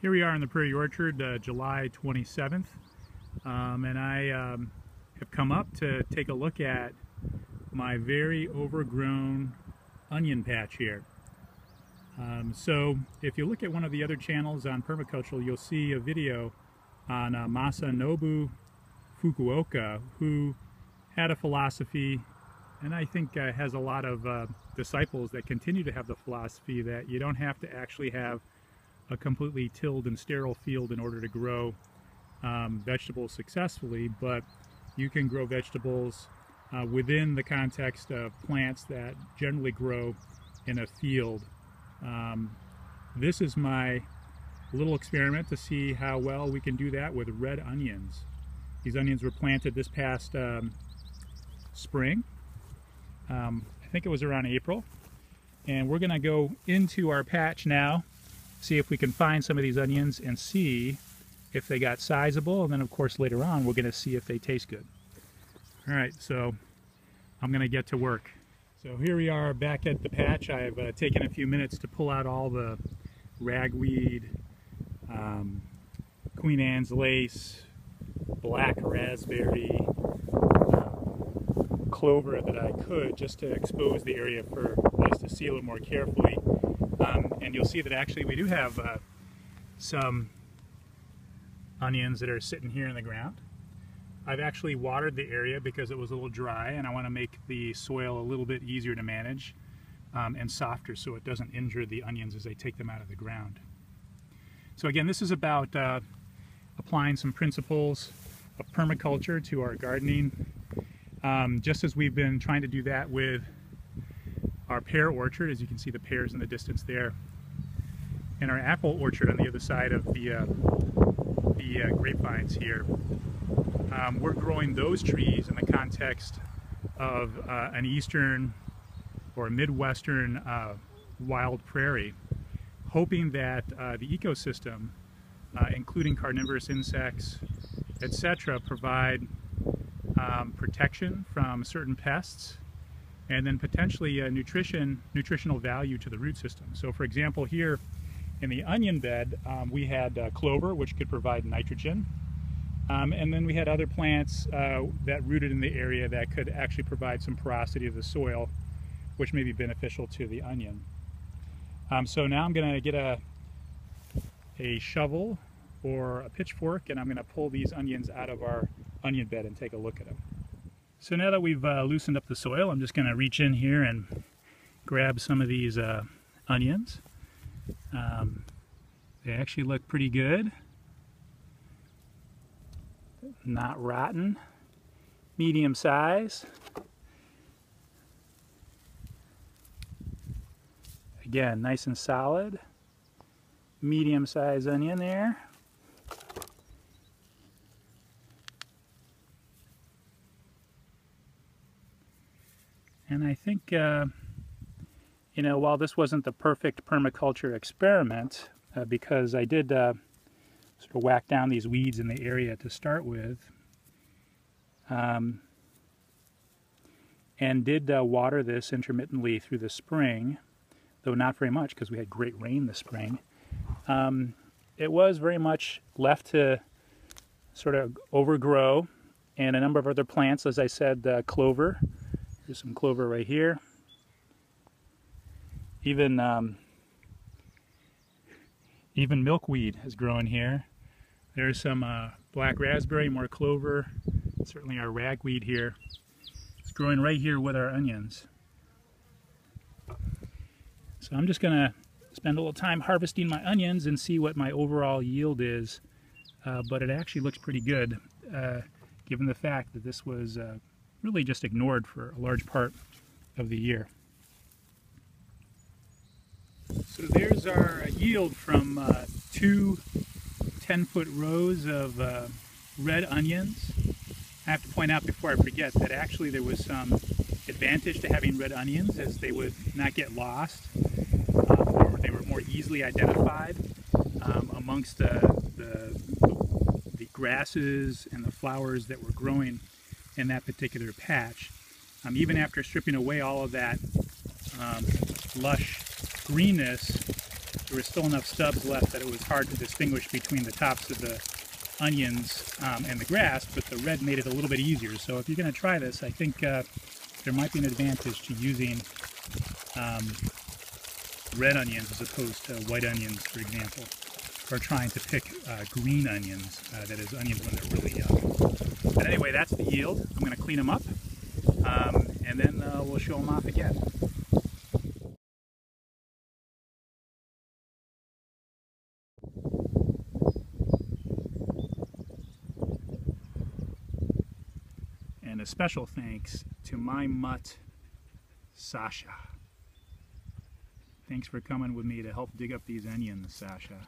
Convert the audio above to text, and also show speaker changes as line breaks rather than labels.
Here we are in the Prairie Orchard, July 27th, and I have come up to take a look at my very overgrown onion patch here. So if you look at one of the other channels on permaculture, you'll see a video on Masanobu Fukuoka, who had a philosophy, and I think has a lot of disciples that continue to have the philosophy that you don't have to actually have a completely tilled and sterile field in order to grow vegetables successfully, but you can grow vegetables within the context of plants that generally grow in a field. This is my little experiment to see how well we can do that with red onions. These onions were planted this past spring. I think it was around April, and we're gonna go into our patch now, see if we can find some of these onions and see if they got sizable, and then of course later on we're gonna see if they taste good. All right, so I'm gonna get to work. So here we are back at the patch. I've taken a few minutes to pull out all the ragweed, Queen Anne's lace, black raspberry, clover that I could, just to expose the area for us to see a little more carefully. And you'll see that actually we do have some onions that are sitting here in the ground. I've actually watered the area because it was a little dry, and I want to make the soil a little bit easier to manage and softer so it doesn't injure the onions as I take them out of the ground. So again, this is about applying some principles of permaculture to our gardening, just as we've been trying to do that with our pear orchard. As you can see, the pears in the distance there, and our apple orchard on the other side of the grapevines here. We're growing those trees in the context of an eastern or midwestern wild prairie, hoping that the ecosystem, including carnivorous insects, etc., provide protection from certain pests, and then potentially nutritional value to the root system. So for example, here in the onion bed, we had clover, which could provide nitrogen, and then we had other plants that rooted in the area that could actually provide some porosity of the soil, which may be beneficial to the onion. So now I'm going to get a shovel or a pitchfork, and I'm going to pull these onions out of our onion bed and take a look at them. So now that we've loosened up the soil, I'm just going to reach in here and grab some of these onions. They actually look pretty good. Not rotten. Medium size. Again, nice and solid. Medium size onion there. And I think, you know, while this wasn't the perfect permaculture experiment, because I did sort of whack down these weeds in the area to start with, and did water this intermittently through the spring, though not very much because we had great rain this spring, it was very much left to sort of overgrow, and a number of other plants, as I said, clover. There's some clover right here. Even milkweed is growing here. There's some black raspberry, more clover. Certainly our ragweed here. It's growing right here with our onions. So I'm just gonna spend a little time harvesting my onions and see what my overall yield is. But it actually looks pretty good, given the fact that this was really just ignored for a large part of the year. So there's our yield from 2 10-foot rows of red onions. I have to point out before I forget that actually there was some advantage to having red onions, as they would not get lost, or they were more easily identified amongst the grasses and the flowers that were growing in that particular patch. Even after stripping away all of that lush greenness, there were still enough stubs left that it was hard to distinguish between the tops of the onions and the grass, but the red made it a little bit easier. So if you're going to try this, I think there might be an advantage to using red onions as opposed to white onions, for example, or trying to pick green onions, that is, onions when they're really young. But anyway, that's the yield. I'm going to clean them up, and then we'll show them off again. And a special thanks to my mutt, Sasha. Thanks for coming with me to help dig up these onions, Sasha.